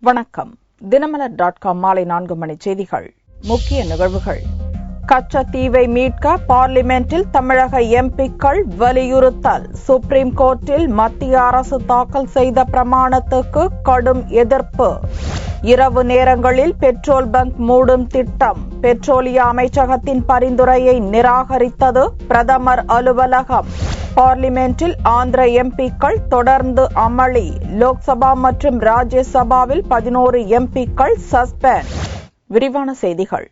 வணக்கம். தினமலர்.com மாலை 4 மணி செய்திகள். முக்கிய நிகழ்வுகள். கச்சத்தீவை மீட்க பார்லிமென்டில் தமிழக எம்பிக்கள் வலியுறுத்தல். சுப்ரீம் கோர்ட்டில் மத்திய அரசு தாக்கல் செய்த பிரமாணத்துக்கு கடும் எதிர்ப்பு. இரவு நேரங்களில் பெட்ரோல் பங்க் மூடும் திட்டம். பெட்ரோலிய அமைச்சகத்தின் பரிந்துரையை நிராகரித்தது பிரதமர் அலுவலகம். பார்லிமென்டில் ஆந்திர எம்பிக்கள் தொடர்ந்து அமளி. லோக்சபா மற்றும் ராஜ்யசபாவில் 11 எம்பிக்கள் சஸ்பெண்ட். விரிவான செய்திகள்.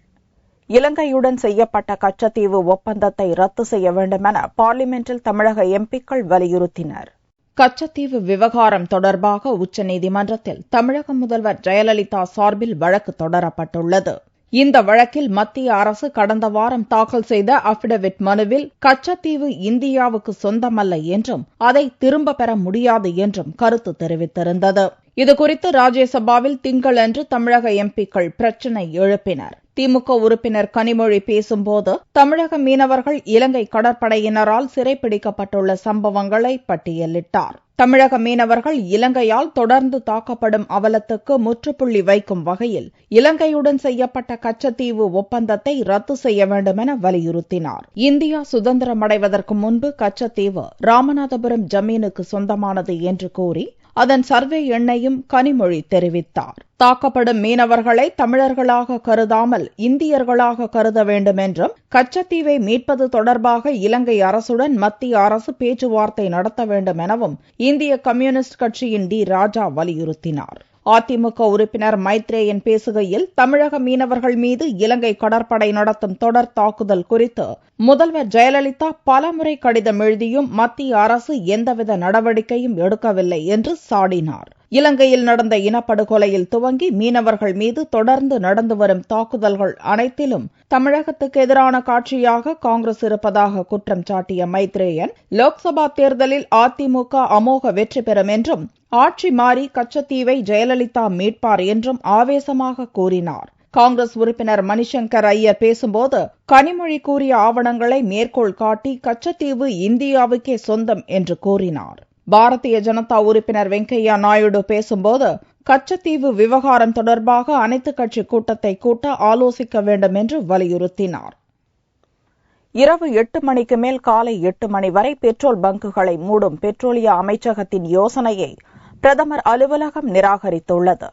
இலங்கையுடன் செய்யப்பட்ட கச்சத்தீவு ஒப்பந்தத்தை ரத்து செய்ய வேண்டுமென பார்லிமென்டில் தமிழக எம்பிக்கள் வலியுறுத்தினர். கச்சத்தீவு விவகாரம் தொடர்பாக உச்சநீதிமன்றத்தில் தமிழக முதல்வர் ஜெயலலிதா சார்பில் வழக்கு தொடரப்பட்டுள்ளது. இந்த வழக்கில் மத்திய அரசு கடந்த வாரம் தாக்கல் செய்த அபிடவிட் மனுவில் கச்சத்தீவு இந்தியாவுக்கு சொந்தமல்ல என்றும் அதை திரும்ப பெற முடியாது என்றும் கருத்து தெரிவித்திருந்தது. இதுகுறித்து ராஜ்யசபாவில் திங்களன்று தமிழக எம்பிக்கள் பிரச்சினை எழுப்பினர். திமுக உறுப்பினர் கனிமொழி பேசும்போது தமிழக மீனவர்கள் இலங்கை கடற்படையினரால் சிறைப்பிடிக்கப்பட்டுள்ள சம்பவங்களை பட்டியலிட்டார். தமிழக மீனவர்கள் இலங்கையால் தொடர்ந்து தாக்கப்படும் அவலத்துக்கு முற்றுப்புள்ளி வைக்கும் வகையில் இலங்கையுடன் செய்யப்பட்ட கச்சத்தீவு ஒப்பந்தத்தை ரத்து செய்ய வேண்டுமென வலியுறுத்தினார். இந்தியா சுதந்திரமடைவதற்கு முன்பு கச்சத்தீவு ராமநாதபுரம் ஜமீனுக்கு சொந்தமானது என்று கூறி அதன் சர்வே எண்ணையும் கனிமொழி தெரிவித்தார். தாக்கப்படும் மீனவர்களை தமிழர்களாக கருதாமல் இந்தியர்களாக கருத வேண்டும் என்றும் கச்சத்தீவை மீட்பது தொடர்பாக இலங்கை அரசுடன் மத்திய அரசு பேச்சுவார்த்தை நடத்த வேண்டும் எனவும் இந்திய கம்யூனிஸ்ட் கட்சியின் டி. ராஜா வலியுறுத்தினார். அதிமுக உறுப்பினர் மைத்ரேயன் பேசுகையில் தமிழக மீனவர்கள் மீது இலங்கை கடற்படை நடத்தும் தொடர் தாக்குதல் குறித்து முதல்வர் ஜெயலலிதா பலமுறை கடிதம் எழுதியும் மத்திய அரசு எந்தவித நடவடிக்கையும் எடுக்கவில்லை என்று சாடினார். இலங்கையில் நடந்த இனப்படுகொலையில் துவங்கி மீனவர்கள் மீது தொடர்ந்து நடந்து வரும் தாக்குதல்கள் அனைத்திலும் தமிழகத்துக்கு எதிரான காட்சியாக காங்கிரஸ் இருப்பதாக குற்றம் சாட்டிய மைத்ரேயன் லோக்சபா தேர்தலில் அதிமுக அமோக வெற்றி பெறும் என்றும் ஆட்சி மாறி கச்சத்தீவை ஜெயலலிதா மீட்பார் என்றும் ஆவேசமாக கூறினார். காங்கிரஸ் உறுப்பினர் மணிசங்கர் ஐயர் பேசும்போது கனிமொழி கூறிய ஆவணங்களை மேற்கோள் காட்டி கச்சத்தீவு இந்தியாவுக்கே சொந்தம் என்று கூறினார். பாரதிய ஜனதா உறுப்பினர் வெங்கையா நாயுடு பேசும்போது கச்சத்தீவு விவகாரம் தொடர்பாக அனைத்துக் கட்சி கூட்டத்தை கூட்ட ஆலோசிக்க வேண்டும் என்று வலியுறுத்தினார். இரவு 8 மணிக்கு மேல் காலை 8 மணி வரை பெட்ரோல் பங்குகளை மூடும் பெட்ரோலிய அமைச்சகத்தின் யோசனையை பிரதமர் அலுவலகம் நிராகரித்துள்ளது.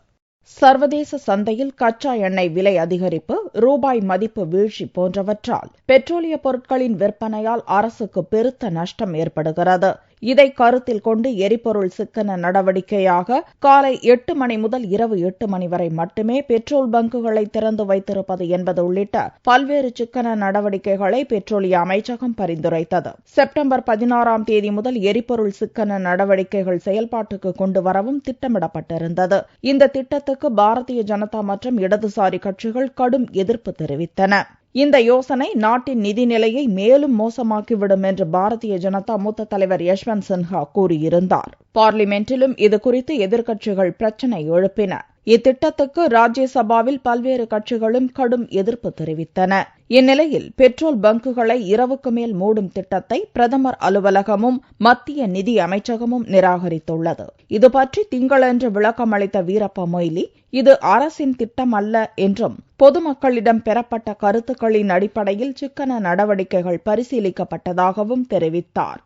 சர்வதேச சந்தையில் கச்சா எண்ணெய் விலை அதிகரிப்பு, ரூபாய் மதிப்பு வீழ்ச்சி போன்றவற்றால் பெட்ரோலிய பொருட்களின் விற்பனையால் அரசுக்கு பெருத்த நஷ்டம் ஏற்படுகிறது. இதை கருத்தில் கொண்டு எரிபொருள் சிக்கன நடவடிக்கையாக காலை 8 மணி முதல் இரவு 8 மணி வரை மட்டுமே பெட்ரோல் பங்குகளை திறந்து வைத்திருப்பது என்பது உள்ளிட்ட பல்வேறு சிக்கன நடவடிக்கைகளை பெட்ரோலிய அமைச்சகம் பரிந்துரைத்தது. செப்டம்பர் 16ஆம் தேதி முதல் எரிபொருள் சிக்கன நடவடிக்கைகள் செயல்பாட்டுக்கு கொண்டு வரவும் திட்டமிடப்பட்டிருந்தது. இந்த திட்டத்துக்கு பாரதிய ஜனதா மற்றும் இடதுசாரி கட்சிகள் கடும் எதிர்ப்பு தெரிவித்தன. இந்த யோசனை நாட்டின் நிதிநிலையை மேலும் மோசமாக்கிவிடும் என்று பாரதிய ஜனதா மூத்த தலைவர் யஷ்வந்த் சின்ஹா கூறியிருந்தார். பார்லிமென்டிலும் இதுகுறித்து எதிர்க்கட்சிகள் பிரச்சினை எழுப்பின. இத்திட்டத்துக்கு ராஜ்யசபாவில் பல்வேறு கட்சிகளும் கடும் எதிர்ப்பு தெரிவித்தன. இந்நிலையில் பெட்ரோல் பங்குகளை இரவுக்கு மேல் மூடும் திட்டத்தை பிரதமர் அலுவலகமும் மத்திய நிதி அமைச்சகமும் நிராகரித்துள்ளது. இதுபற்றி திங்களன்று விளக்கம் அளித்த வீரப்ப மொய்லி, இது அரசின் திட்டம் அல்ல என்றும் பொதுமக்களிடம் பெறப்பட்ட கருத்துக்களின் அடிப்படையில் சிக்கன நடவடிக்கைகள் பரிசீலிக்கப்பட்டதாகவும் தெரிவித்தார்.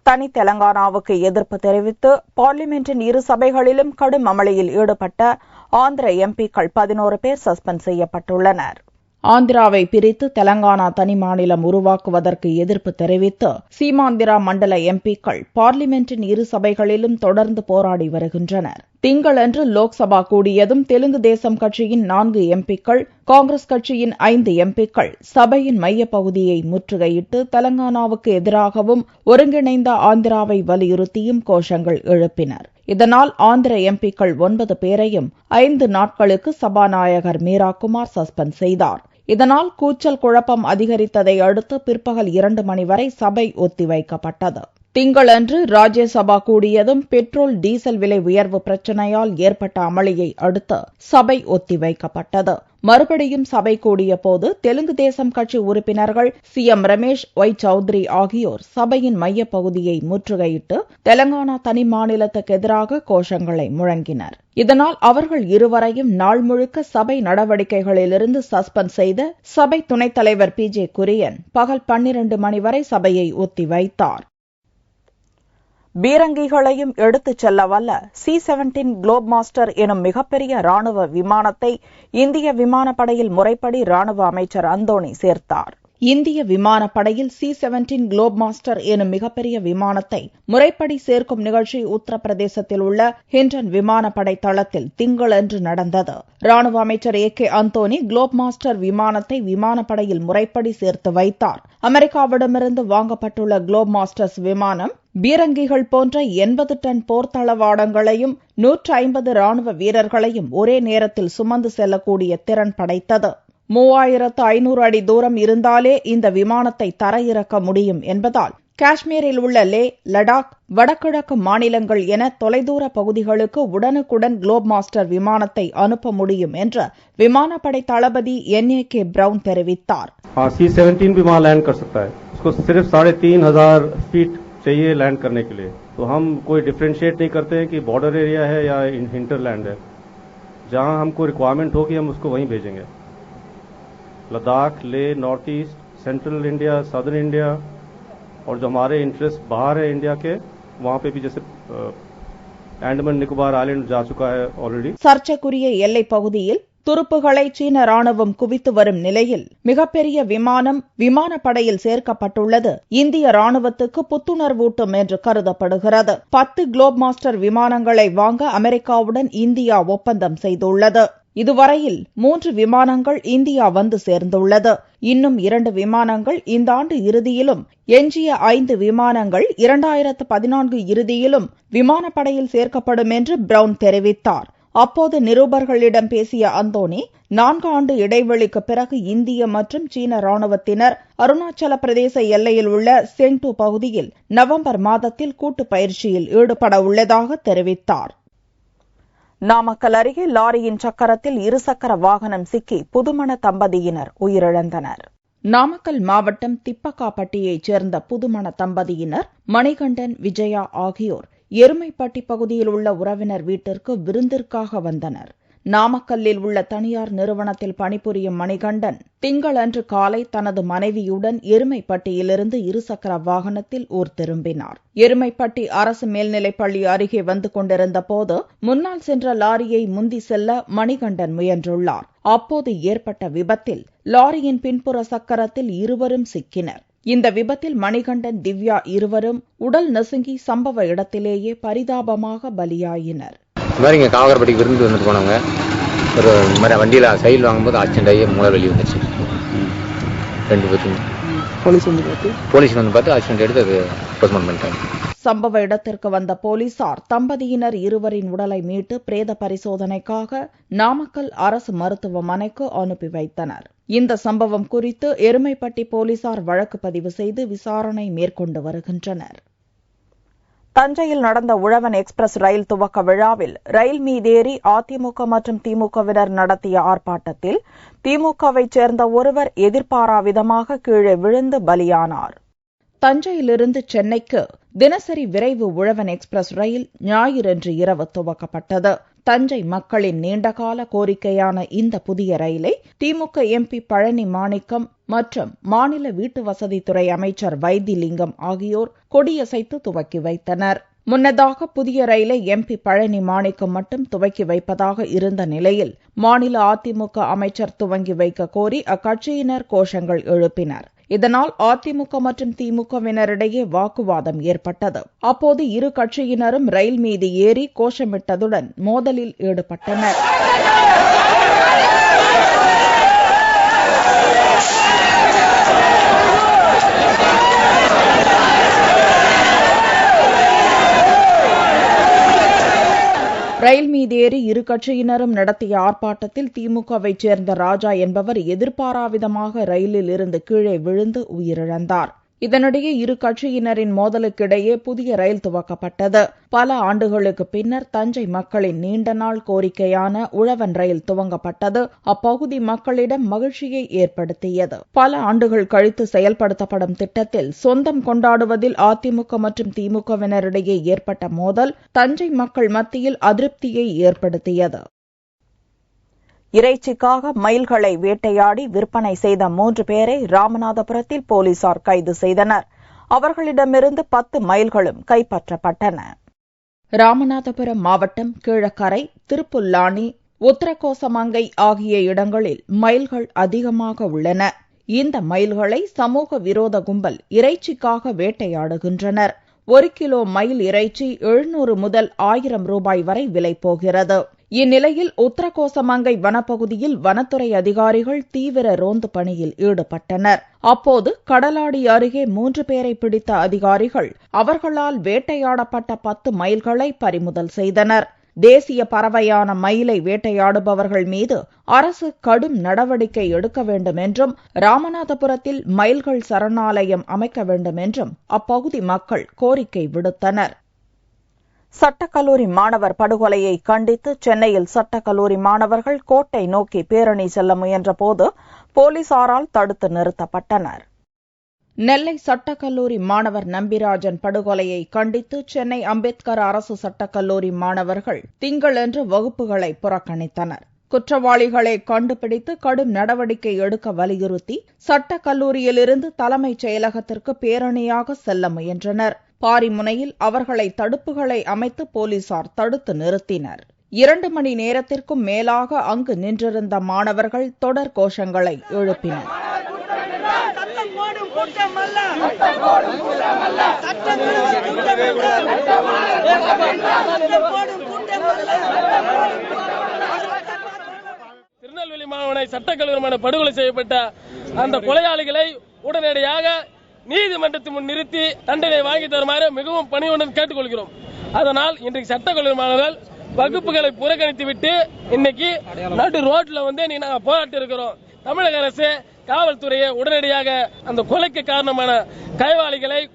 தனி தெலங்கானாவுக்கு எதிர்ப்பு தெரிவித்து பார்லிமென்டின் இரு சபைகளிலும் கடும் அமளியில் ஈடுபட்ட ஆந்திர எம்பிக்கள் 11 பேர் சஸ்பெண்ட் செய்யப்பட்டுள்ளனர். ஆந்திராவை பிரித்து தெலங்கானா தனி மாநிலம் உருவாக்குவதற்கு எதிர்ப்பு தெரிவித்து சீமாந்திரா மண்டல எம்பிக்கள் பார்லிமென்டின் இரு சபைகளிலும் தொடர்ந்து போராடி வருகின்றனர். திங்களன்று லோக்சபா கூடியதும் தெலுங்கு தேசம் கட்சியின் 4 எம்பிக்கள், காங்கிரஸ் கட்சியின் 5 எம்பிக்கள் சபையின் மையப்பகுதியை முற்றுகையிட்டு தெலங்கானாவுக்கு எதிராகவும் ஒருங்கிணைந்த ஆந்திராவை வலியுறுத்தியும் கோஷங்கள் எழுப்பினர். இதனால் ஆந்திர எம்பிக்கள் 9 பேரையும் 5 நாட்களுக்கு சபாநாயகர் மீராகுமார் சஸ்பெண்ட் செய்தார். இதனால் கூச்சல் குழப்பம் அதிகரித்ததை அடுத்து பிற்பகல் 2 மணி வரை சபை ஒத்திவைக்கப்பட்டது. திங்களன்று ராஜ்யசபா கூடியதும் பெட்ரோல் டீசல் விலை உயர்வு பிரச்சினையால் ஏற்பட்ட அமளியை அடுத்து சபை ஒத்திவைக்கப்பட்டது. மறுபடியும் சபை கூடிய போது தெலுங்கு தேசம் கட்சி உறுப்பினர்கள் சிஎம் ரமேஷ் ஒய் சௌத்ரி ஆகியோர் சபையின் மையப்பகுதியை முற்றுகையிட்டு தெலங்கானா தனி மாநிலத்துக்கு எதிராக கோஷங்களை முழங்கினர். இதனால் அவர்கள் இருவரையும் நாள் முழுக்க சபை நடவடிக்கைகளிலிருந்து சஸ்பெண்ட் செய்த சபை துணைத் தலைவர் PJ குரியன் பகல் 12 மணி வரை சபையை ஒத்திவைத்தார். பீரங்கிகளையும் எடுத்துச் செல்ல வல்ல C-17 குளோப் மாஸ்டர் எனும் மிகப்பெரிய ராணுவ விமானத்தை இந்திய விமானப்படையில் முறைப்படி ராணுவ அமைச்சர் அந்தோணி சேர்த்தார். இந்திய விமானப்படையில் C-17 குளோப் மாஸ்டர் எனும் மிகப்பெரிய விமானத்தை முறைப்படி சேர்க்கும் நிகழ்ச்சி உத்தரப்பிரதேசத்தில் உள்ள ஹிண்டன் விமானப்படை தளத்தில் திங்களன்று நடந்தது. ராணுவ அமைச்சர் AK அந்தோணி குளோப் மாஸ்டர் விமானத்தை விமானப்படையில் முறைப்படி சேர்த்து வைத்தார். அமெரிக்காவிடமிருந்து வாங்கப்பட்டுள்ள குளோப் மாஸ்டர்ஸ் விமானம் பீரங்கிகள் போன்ற 80 டன் போர் தளவாடங்களையும் 150 ராணுவ வீரர்களையும் ஒரே நேரத்தில் சுமந்து செல்லக்கூடிய திறன் படைத்தது. 3500 அடி தூரம் இருந்தாலே இந்த விமானத்தை தரையிறக்க முடியும் என்பதால் காஷ்மீரில் உள்ள லே, லடாக், வடகிழக்கு மாநிலங்கள் என தொலைதூர பகுதிகளுக்கு உடனுக்குடன் குளோப் மாஸ்டர் விமானத்தை அனுப்ப முடியும் என்று விமானப்படை தளபதி NAK பிரவுன் தெரிவித்தார். C-17 भी वहां लैंड कर सकता है. उसको सिर्फ 3500 फीट चाहिए लैंड करने के लिए. तो हम कोई डिफरेंशिएट नहीं करते हैं कि बॉर्डर एरिया है या हिंटरलैंड है. जहां हमको रिक्वायरमेंट होगी हम उसको वहीं भेजेंगे. लद्दाख, ले, north east, central India, southern India और जो हमारे इंटरेस्ट बाहर है इंडिया के वहां पे भी जैसे अंडमान निकोबार आइलैंड जा चुका है ऑलरेडी. சர்ச்சைக்குரிய எல்லை பகுதியில் துருப்புகளை சீன ராணுவம் குவித்து வரும் நிலையில் மிகப்பெரிய விமானம் விமானப்படையில் சேர்க்கப்பட்டுள்ளது இந்திய ராணுவத்துக்கு புத்துணர்வூட்டும் என்று கருதப்படுகிறது. 10 குளோப் மாஸ்டர் விமானங்களை வாங்க அமெரிக்காவுடன் இந்தியா ஒப்பந்தம் செய்துள்ளது. இதுவரையில் 3 விமானங்கள் இந்தியா வந்து சேர்ந்துள்ளது. இன்னும் 2 விமானங்கள் இந்த ஆண்டு இறுதியிலும் எஞ்சிய 5 விமானங்கள் 2014 இறுதியிலும் விமானப்படையில் சேர்க்கப்படும் என்று பிரவுன் தெரிவித்தார். அப்போது நிருபர்களிடம் பேசிய அந்தோணி 4 ஆண்டு இடைவெளிக்கு பிறகு இந்திய மற்றும் சீன ராணுவத்தினர் அருணாச்சல பிரதேச எல்லையில் உள்ள செங்டு பகுதியில் நவம்பர் மாதத்தில் கூட்டு பயிற்சியில் ஈடுபட உள்ளதாக தெரிவித்தார். நாமக்கல் அருகே லாரியின் சக்கரத்தில் இருசக்கர வாகனம் சிக்கி புதுமண தம்பதியினர் உயிரிழந்தனர். நாமக்கல் மாவட்டம் திப்பக்காப்பட்டியைச் சேர்ந்த புதுமண தம்பதியினர் மணிகண்டன், விஜயா ஆகியோர் எருமைப்பட்டி பகுதியில் உள்ள உறவினர் வீட்டிற்கு விருந்திற்காக வந்தனர். நாமக்கல்லில் உள்ள தனியார் நிறுவனத்தில் பணிபுரியும் மணிகண்டன் திங்களன்று காலை தனது மனைவியுடன் எருமைப்பட்டியிலிருந்து இருசக்கர வாகனத்தில் ஊர் திரும்பினார். எருமைப்பட்டி அரசு மேல்நிலைப்பள்ளி அருகே வந்து கொண்டிருந்த போது முன்னால் சென்ற லாரியை முந்தி செல்ல மணிகண்டன் முயன்றுள்ளார். அப்போது ஏற்பட்ட விபத்தில் லாரியின் பின்புற சக்கரத்தில் இருவரும் சிக்கினர். இந்த விபத்தில் மணிகண்டன், திவ்யா இருவரும் உடல் நசுங்கி சம்பவ இடத்திலேயே பரிதாபமாக பலியாயினர். இங்க காவகரப்பட்டிக்கு விருந்து வந்துட்டு போனவங்க ஒரு மாதிரி வண்டியில சைல் வாங்கும்போது ஆக்சிடென்ட் ஆகி மூளை வெளியே வந்துச்சு. 2 பேரும் போலீஸ் வந்து பார்த்து ஆக்சிடென்ட் எடுத்து அது போஸ்ட்மார்ட்டம் பண்ணிட்டாங்க. சம்பவ இடத்திற்கு வந்த போலீசார் தம்பதியினர் இருவரின் உடலை மீட்டு பிரேத பரிசோதனைக்காக நாமக்கல் அரசு மருத்துவமனைக்கு அனுப்பி வைத்தனர். இந்த சம்பவம் குறித்து எருமைப்பட்டி போலீசார் வழக்கு பதிவு செய்து விசாரணை மேற்கொண்டு வருகின்றனர். தஞ்சையில் நடந்த உழவன் எக்ஸ்பிரஸ் ரயில் துவக்க விழாவில் ரயில் மீதேறி அதிமுக மற்றும் திமுகவினர் நடத்திய ஆர்ப்பாட்டத்தில் திமுகவைச் சேர்ந்த ஒருவர் எதிர்பாரா விதமாக கீழே விழுந்து பலியானார். தஞ்சையிலிருந்து சென்னைக்கு தினசரி விரைவு உழவன் எக்ஸ்பிரஸ் ரயில் ஞாயிறன்று இரவு துவக்கப்பட்டது. தஞ்சை மக்களின் நீண்டகால கோரிக்கையான இந்த புதிய ரயிலை திமுக MP பழனி மாணிக்கம் மற்றும் மாநில வீட்டு வசதித்துறை அமைச்சர் வைத்திலிங்கம் ஆகியோர் கொடியசைத்து துவக்கி வைத்தனர். முன்னதாக புதிய ரயிலை MP பழனி மாணிக்கம் மட்டும் துவக்கி வைப்பதாக இருந்த நிலையில் மாநில அதிமுக அமைச்சர் துவங்கி வைக்க கோரி அக்கட்சியினர் கோஷங்கள் எழுப்பினர். இதனால் அதிமுக மற்றும் திமுகவினரிடையே வாக்குவாதம் ஏற்பட்டது. அப்போது இரு கட்சியினரும் ரயில் மீது ஏறி கோஷமிட்டதுடன் மோதலில் ஈடுபட்டனர். ரயில் மீதேறி இரு கட்சியினரும் நடத்திய ஆர்ப்பாட்டத்தில் திமுகவைச் சேர்ந்த ராஜா என்பவர் எதிர்பாராவிதமாக ரயிலில் இருந்து கீழே விழுந்து உயிரிழந்தார். இதனிடையே இரு கட்சியினரின் மோதலுக்கிடையே புதிய ரயில் துவக்கப்பட்டது. பல ஆண்டுகளுக்கு பின்னர் தஞ்சை மக்களின் நீண்ட நாள் கோரிக்கையான உழவன் ரயில் துவங்கப்பட்டது அப்பகுதி மக்களிடம் மகிழ்ச்சியை ஏற்படுத்தியது. பல ஆண்டுகள் கழித்து செயல்படுத்தப்படும் திட்டத்தில் சொந்தம் கொண்டாடுவதில் அதிமுக மற்றும் திமுகவினரிடையே ஏற்பட்ட மோதல் தஞ்சை மக்கள் மத்தியில் அதிருப்தியை ஏற்படுத்தியது. இறைச்சிக்காக மயில்களை வேட்டையாடி விற்பனை செய்த 3 பேரை ராமநாதபுரத்தில் போலீசார் கைது செய்தனர். அவர்களிடமிருந்து 10 மயில்களும் கைப்பற்றப்பட்டன. ராமநாதபுரம் மாவட்டம் கீழக்கரை, திருப்புல்லானி, உத்தரகோசமங்கை ஆகிய இடங்களில் மயில்கள் அதிகமாக உள்ளன. இந்த மயில்களை சமூக விரோத கும்பல் இறைச்சிக்காக வேட்டையாடுகின்றனர். 1 கிலோ மயில் இறைச்சி 700 முதல் 1000 ரூபாய் வரை விலை போகிறது. இந்நிலையில் உத்தரகோசமங்கை வனப்பகுதியில் வனத்துறை அதிகாரிகள் தீவிர ரோந்து பணியில் ஈடுபட்டனர். அப்போது கடலாடி அருகே 3 பேரை பிடித்த அதிகாரிகள் அவர்களால் வேட்டையாடப்பட்ட 10 மயில்களை பறிமுதல் செய்தனர். தேசிய பறவையான மயிலை வேட்டையாடுபவர்கள் மீது அரசு கடும் நடவடிக்கை எடுக்க வேண்டும் என்றும் ராமநாதபுரத்தில் மயில்கள் சரணாலயம் அமைக்க வேண்டும் என்றும் அப்பகுதி மக்கள் கோரிக்கை விடுத்தனர். சட்டக்கல்லூரி மாணவர் படுகொலையை கண்டித்து சென்னையில் சட்டக்கல்லூரி மாணவர்கள் கோட்டை நோக்கி பேரணி செல்ல முயன்றபோது போலீசாரால் தடுத்து நிறுத்தப்பட்டனர். நெல்லை சட்டக்கல்லூரி மாணவர் நம்பிராஜன் படுகொலையை கண்டித்து சென்னை அம்பேத்கர் அரசு சட்டக்கல்லூரி மாணவர்கள் திங்களன்று வகுப்புகளை புறக்கணித்தனர். குற்றவாளிகளை கண்டுபிடித்து கடும் நடவடிக்கை எடுக்க வலியுறுத்தி சட்டக்கல்லூரியிலிருந்து தலைமைச் செயலகத்திற்கு பேரணியாக செல்ல முயன்றனர். பாரிமுனையில் அவர்களை தடுப்புகளை அமைத்து போலீசார் தடுத்து நிறுத்தினர். 2 மணி நேரத்திற்கும் மேலாக அங்கு நின்றிருந்த மாணவர்கள் தொடர் கோஷங்களை எழுப்பினர். திருநெல்வேலி மாணவனை சட்டக்கல்லூரி படுகொலை செய்யப்பட்ட அந்த கொலையாளிகளை உடனடியாக நீதிமன்றத்தின் முன் நிறுத்தி தண்டனை வாங்கி தருமாறு மிகவும் பணிவுடன் கேட்டுக்கொள்கிறோம். அதனால் இன்றைக்கு சட்டக்கல்லூரி மாணவர்கள் வகுப்புகளை புறக்கணித்துவிட்டு இன்னைக்கு நடு ரோட்ல நாங்க போராட்டம் இருக்கிறோம். தமிழக அரசு காவல்துறையை உடனடியாக அந்த கொலைக்கு காரணமான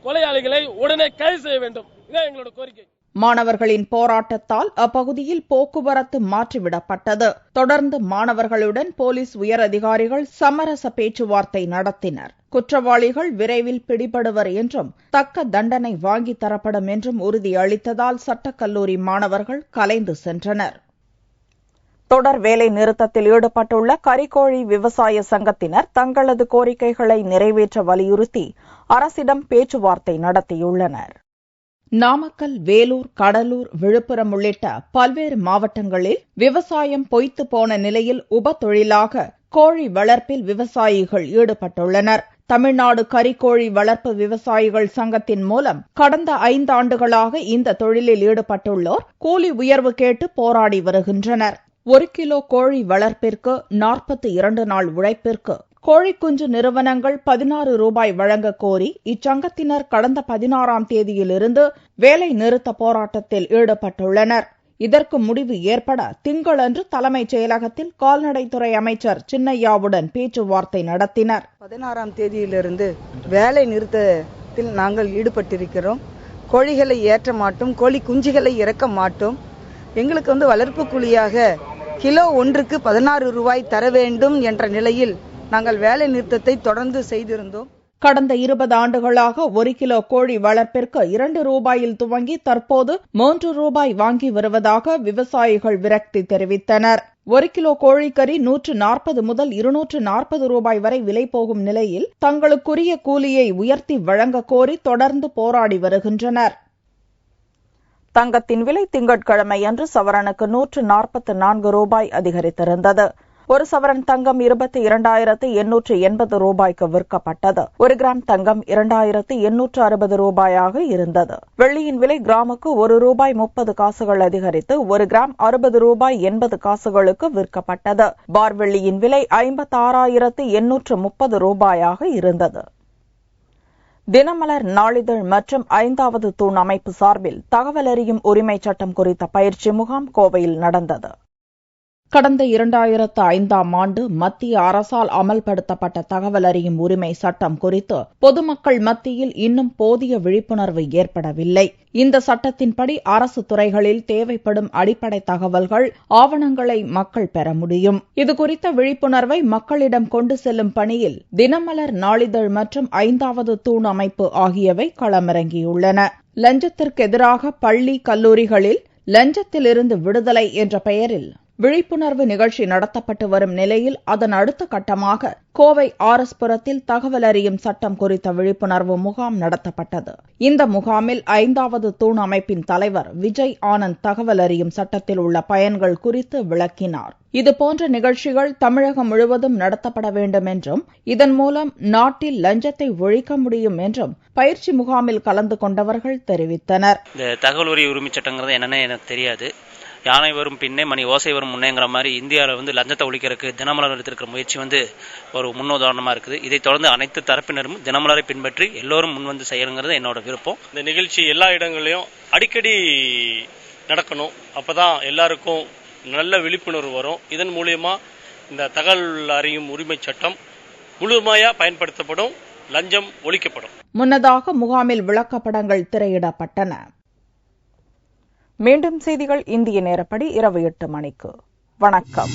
கொலையாளிகளை உடனே கைது செய்ய வேண்டும். இதான் எங்களோட கோரிக்கை. மாணவர்களின் போராட்டத்தால் அப்பகுதியில் போக்குவரத்து மாற்றிவிடப்பட்டது. தொடர்ந்து மாணவர்களுடன் போலீஸ் உயரதிகாரிகள் சமரச பேச்சுவார்த்தை நடத்தினர். குற்றவாளிகள் விரைவில் பிடிபடுவர் என்றும் தக்க தண்டனை வாங்கி தரப்படும் என்றும் உறுதியளித்ததால் சட்டக்கல்லூரி மாணவர்கள் கலைந்து சென்றனர். தொடர் வேலை நிறுத்தத்தில் ஈடுபட்டுள்ள கறிக்கோழி விவசாய சங்கத்தினர் தங்களது கோரிக்கைகளை நிறைவேற்ற வலியுறுத்தி அரசிடம் பேச்சுவார்த்தை நடத்தியுள்ளனர். நாமக்கல், வேலூர், கடலூர், விழுப்புரம் உள்ளிட்ட பல்வேறு மாவட்டங்களில் விவசாயம் பொய்த்து போன நிலையில் உப தொழிலாக கோழி வளர்ப்பில் விவசாயிகள் ஈடுபட்டுள்ளனர். தமிழ்நாடு கறிக்கோழி வளர்ப்பு விவசாயிகள் சங்கத்தின் மூலம் கடந்த 5 ஆண்டுகளாக இந்த தொழிலில் ஈடுபட்டுள்ளோர் கூலி உயர்வு கேட்டு போராடி வருகின்றனர். 1 கிலோ கோழி வளர்ப்பிற்கு 42 நாள் உழைப்பிற்கு கோழிக்குஞ்சு நிறுவனங்கள் 16 ரூபாய் வழங்க கோரி இச்சங்கத்தினர் கடந்த 16ஆம் தேதியிலிருந்து வேலை நிறுத்த போராட்டத்தில் ஈடுபட்டுள்ளனர். இதற்கு முடிவு ஏற்பட திங்களன்று தலைமைச் செயலகத்தில் கால்நடைத்துறை அமைச்சர் சின்னையாவுடன் பேச்சுவார்த்தை நடத்தினர். 16ஆம் தேதியிலிருந்து வேலை நிறுத்தத்தில் நாங்கள் ஈடுபட்டிருக்கிறோம். கோழிகளை ஏற்ற மாட்டோம், கோழி குஞ்சுகளை இறக்க மாட்டோம். எங்களுக்கு வளர்ப்பு கூலியாக கிலோ ஒன்றுக்கு 16 ரூபாய் தர வேண்டும் என்ற நிலையில் நாங்கள் வேலை நிறுத்தத்தை தொடர்ந்து செய்திருந்தோம். கடந்த 20 ஆண்டுகளாக 1 கிலோ கோழி வளர்ப்பிற்கு 2 ரூபாயில் துவங்கி தற்போது 3 ரூபாய் வாங்கி வருவதாக விவசாயிகள் விரக்தி தெரிவித்தனர். 1 கிலோ கோழிக்கறி 140 முதல் 240 ரூபாய் வரை விலை போகும் நிலையில் தங்களுக்குரிய கூலியை உயர்த்தி வழங்க கோரி தொடர்ந்து போராடி வருகின்றனர். தங்கத்தின் விலை திங்கட்கிழமையன்று சவரனுக்கு 144 ரூபாய் அதிகரித்திருந்தது. ஒரு சவரன் தங்கம் 22,880 ரூபாய்க்கு விற்கப்பட்டது. 1 கிராம் தங்கம் 2,860 ரூபாயாக இருந்தது. வெள்ளியின் விலை கிராமுக்கு 1 ரூபாய் 30 காசுகள் அதிகரித்து 1 கிராம் 60 ரூபாய் 80 காசுகளுக்கு விற்கப்பட்டது. பார் வெள்ளியின் விலை 56,830 ரூபாயாக இருந்தது. தினமலர் நாளிதழ் மற்றும் 5வது தூண் அமைப்பு சார்பில் தகவல் அறியும் உரிமை சட்டம் குறித்த பயிற்சி முகாம் கோவையில் நடந்தது. கடந்த 2005ஆம் ஆண்டு மத்திய அரசால் அமல்படுத்தப்பட்ட தகவல் அறியும் உரிமை சட்டம் குறித்து பொதுமக்கள் மத்தியில் இன்னும் போதிய விழிப்புணர்வு ஏற்படவில்லை. இந்த சட்டத்தின்படி அரசு துறைகளில் தேவைப்படும் அடிப்படை தகவல்கள், ஆவணங்களை மக்கள் பெற முடியும். இதுகுறித்த விழிப்புணர்வை மக்களிடம் கொண்டு செல்லும் பணியில் தினமலர் நாளிதழ் மற்றும் 5வது தூண் அமைப்பு ஆகியவை களமிறங்கியுள்ளன. லஞ்சத்திற்கு எதிராக பள்ளி, கல்லூரிகளில் லஞ்சத்திலிருந்து விடுதலை என்ற பெயரில் விழிப்புணர்வு நிகழ்ச்சி நடத்தப்பட்டு வரும் நிலையில் அதன் அடுத்த கட்டமாக கோவை ஆர்எஸ்புரத்தில் தகவல் அறியும் சட்டம் குறித்த விழிப்புணர்வு முகாம் நடத்தப்பட்டது. இந்த முகாமில் 5வது தூண் அமைப்பின் தலைவர் விஜய் ஆனந்த் தகவல் அறியும் சட்டத்தில் உள்ள பயன்கள் குறித்து விளக்கினார். இதுபோன்ற நிகழ்ச்சிகள் தமிழகம் முழுவதும் நடத்தப்பட வேண்டும் என்றும் இதன் மூலம் நாட்டில் லஞ்சத்தை ஒழிக்க முடியும் என்றும் பயிற்சி முகாமில் கலந்து கொண்டவர்கள் தெரிவித்தனர். இந்த தகவல் அறியும் உரிமை சட்டங்கிறது என்னன்னு எனக்கு தெரியாது. யானை வரும் பின்னே மணி ஓசை வரும் முன்னேங்கிற மாதிரி இந்தியாவில் லஞ்சத்தை ஒழிக்கிறதுக்கு தினமலர் எடுத்திருக்கிற முயற்சி ஒரு முன்னுதாரணமா இருக்குது. இதை தொடர்ந்து அனைத்து தரப்பினரும் தினமலரை பின்பற்றி எல்லோரும் முன்வந்து செய்யணுங்கிறது என்னோட விருப்பம். இந்த நிகழ்ச்சி எல்லா இடங்களையும் அடிக்கடி நடக்கணும். அப்பதான் எல்லாருக்கும் நல்ல விழிப்புணர்வு வரும். இதன் மூலியமா இந்த தகவல் அறியும் உரிமை சட்டம் முழுமையா பயன்படுத்தப்படும், லஞ்சம் ஒழிக்கப்படும். முன்னதாக முகாமில் விளக்கப்படங்கள் திரையிடப்பட்டன. மீண்டும் செய்திகள் இந்திய நேரப்படி இரவு 8 மணிக்கு. வணக்கம்.